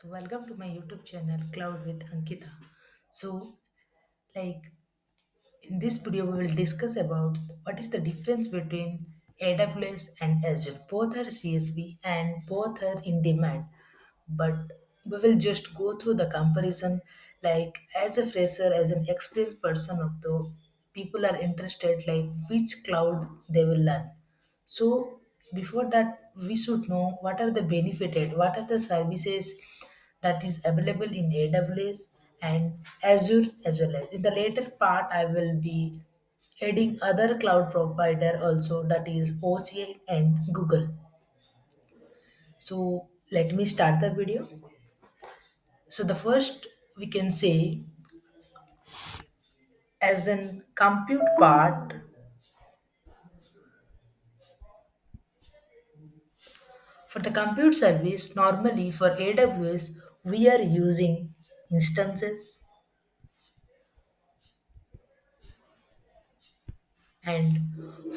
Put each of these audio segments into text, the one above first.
So, welcome to my YouTube channel, Cloud with Ankita. So, like in this video, we will discuss about what is the difference between AWS and Azure. Both are CSP and both are in demand, but we will just go through the comparison. Like as a fresher, as an experienced person of the people are interested, like which cloud they will learn. So before that, we should know what are the benefited, what are the services that is available in AWS and Azure as well as. In the later part, I will be adding other cloud provider also, that is OCI and Google. So let me start the video. So the first we can say as in compute part. For the compute service, normally for AWS, we are using instances, and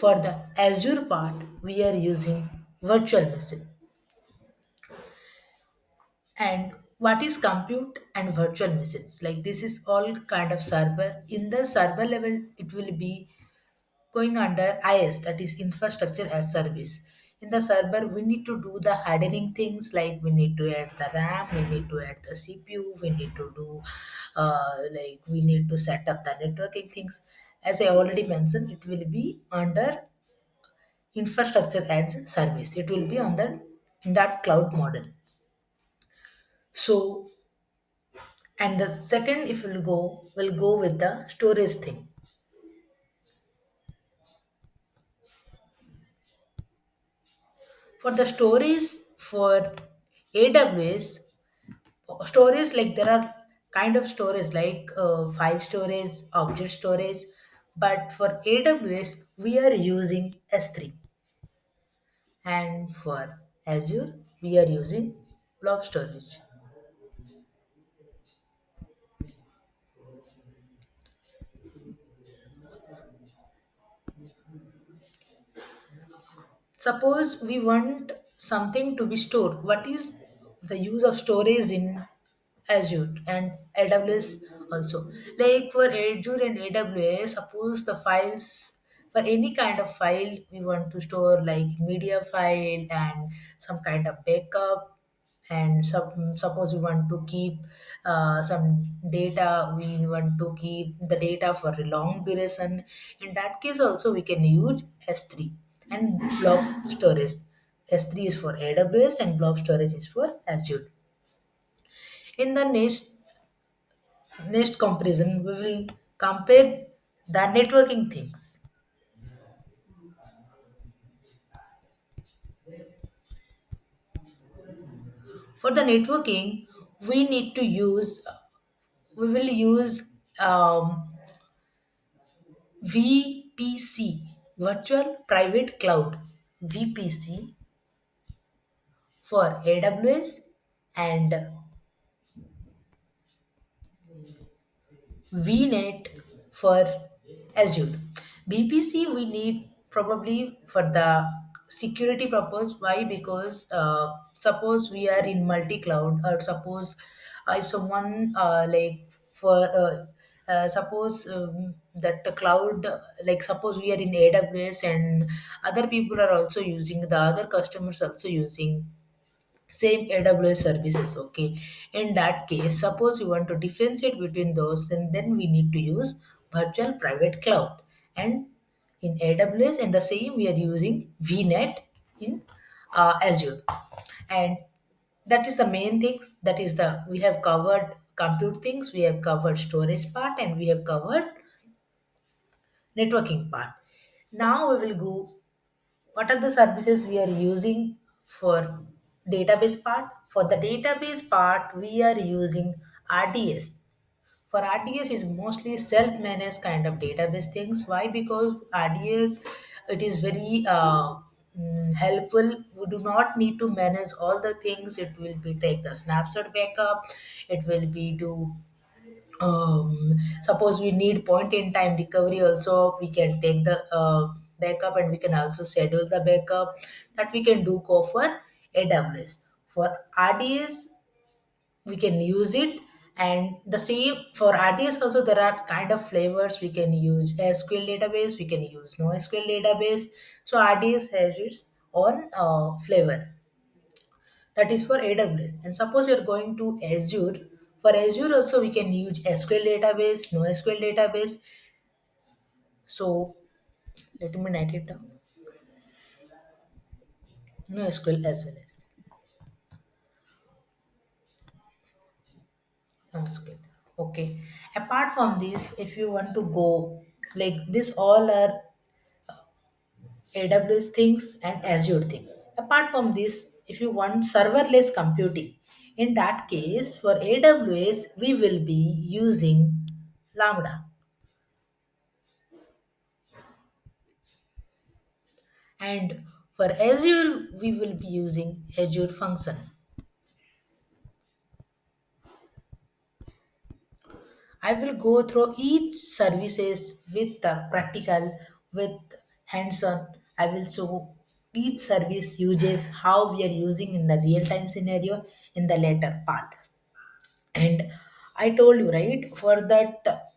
for the Azure part, we are using virtual machine. And what is compute and virtual machines? Like this is all kind of server. In the server level, it will be going under IS, that is infrastructure as service. In the server, we need to do the hardening things, like we need to add the RAM, we need to add the CPU, we need to do like we need to set up the networking things. As I already mentioned, it will be under infrastructure as service. It will be on the in that cloud model. So, and the second, if we'll go with the storage thing. For the storage for AWS, storage, like there are kind of storage like file storage, object storage, but for AWS we are using S3, and for Azure we are using blob storage. Suppose we want something to be stored. What is the use of storage in Azure and AWS also? Like for Azure and AWS, suppose the files, for any kind of file we want to store, like media file and some kind of backup, and suppose we want to keep some data, we want to keep the data for a long duration. In that case also we can use S3 and blob storage. S3 is for AWS and blob storage is for Azure. In the next comparison, we will compare the networking things. For the networking, we need to use we will use VPC, Virtual Private Cloud, VPC for AWS, and VNet for Azure. BPC we need probably for the security purpose. Why? Because suppose we are in multi-cloud, or suppose if someone like for suppose that the cloud, like suppose we are in AWS and other people are also using, the other customers also using same AWS services. Okay, in that case, suppose we want to differentiate between those, and then we need to use virtual private cloud. And in AWS, and the same we are using VNet in Azure. And that is the main thing. That is the we have covered compute things, we have covered storage part, and we have covered networking part. Now we will go what are the services we are using for database part. For the database part, we are using RDS. For RDS is mostly self-managed kind of database things. Why? Because RDS, it is very helpful. We do not need to manage all the things. It will be take the snapshot backup, it will be do suppose we need point in time recovery also, we can take the backup, and we can also schedule the backup. That we can do go for AWS. For RDS, we can use it. And the same for RDS also, there are kind of flavors. We can use SQL database, we can use NoSQL database. So RDS has its own flavor. That is for AWS. And suppose we are going to Azure. For Azure also we can use SQL database, NoSQL database. So let me write it down. NoSQL as well as NoSQL. Okay. Apart from this, if you want to go like this, all are AWS things and Azure thing. Apart from this, if you want serverless computing, in that case for AWS we will be using Lambda, and for Azure we will be using Azure function. I will go through each services with the practical, with hands-on. I will show each service uses how we are using in the real-time scenario in the later part. And I told you right for that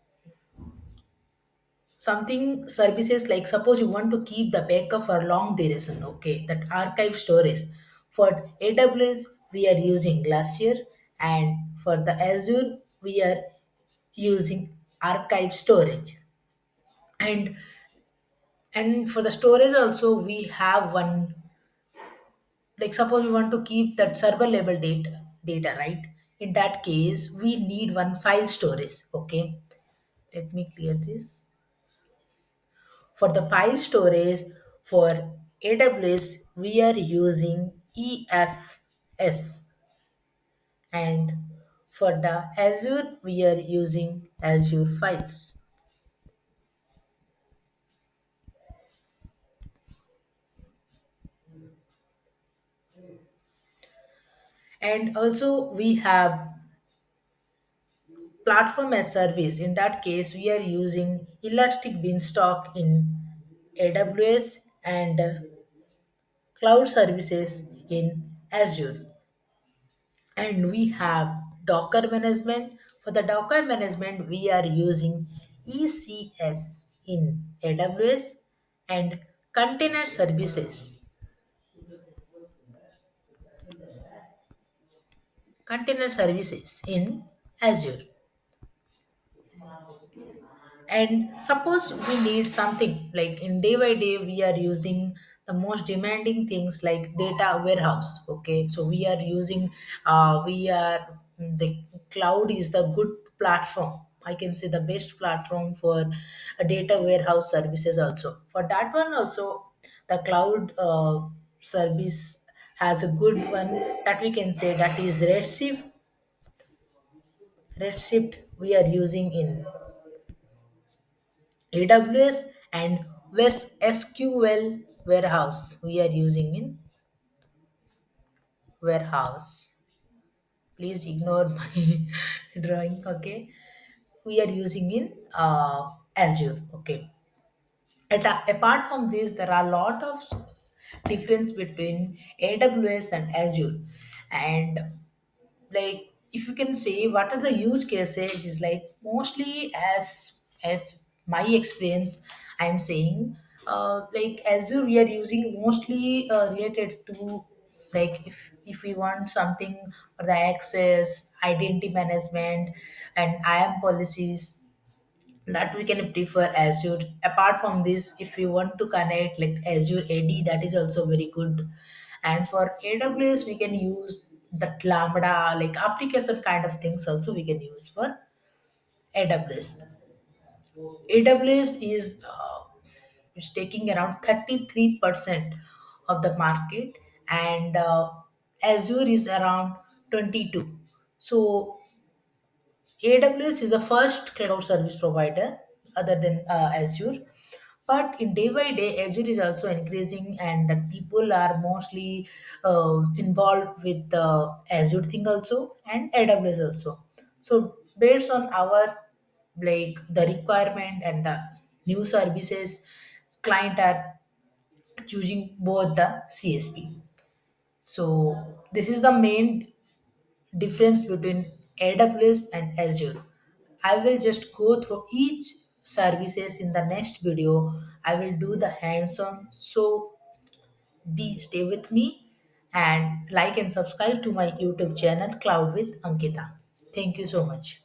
something services, like suppose you want to keep the backup for long duration, okay, that archive storage. For AWS we are using Glacier, and for the Azure we are using archive storage. And and for the storage also we have one, like suppose we want to keep that server level data, right? In that case we need one file storage, okay. Let me clear this. For the file storage for AWS, we are using EFS, and for the Azure, we are using Azure Files. And also, we have platform as service. In that case, we are using Elastic Beanstalk in AWS and cloud services in Azure. And we have Docker management. For the Docker management we are using ECS in AWS, and container services in Azure. And suppose we need something like in day by day we are using the most demanding things like data warehouse, okay. So we are using we are the cloud is the good platform, I can say the best platform for a data warehouse services. Also for that one also, the cloud service has a good one, that we can say, that is Redshift we are using in AWS, and West SQL warehouse we are using in warehouse. Please ignore my drawing. Okay, we are using in Azure. Okay. Apart from this, there are a lot of difference between AWS and Azure, and like if you can say what are the use cases, is like mostly as my experience I'm saying, like Azure we are using mostly related to, like if we want something for the access identity management and IAM policies, that we can prefer Azure. Apart from this, if you want to connect like Azure AD, that is also very good. And for AWS, we can use the Lambda, like application kind of things also we can use for AWS. AWS is taking around 33% of the market, and Azure is around 22. So AWS is the first cloud service provider other than Azure. But in day by day, Azure is also increasing, and that people are mostly involved with the Azure thing also and AWS also. So based on our like the requirement and the new services, client are choosing both the CSP. So this is the main difference between AWS and Azure. I will just go through each services in the next video. I will do the hands-on. So be stay with me and like and subscribe to my YouTube channel Cloud with Ankita. Thank you so much.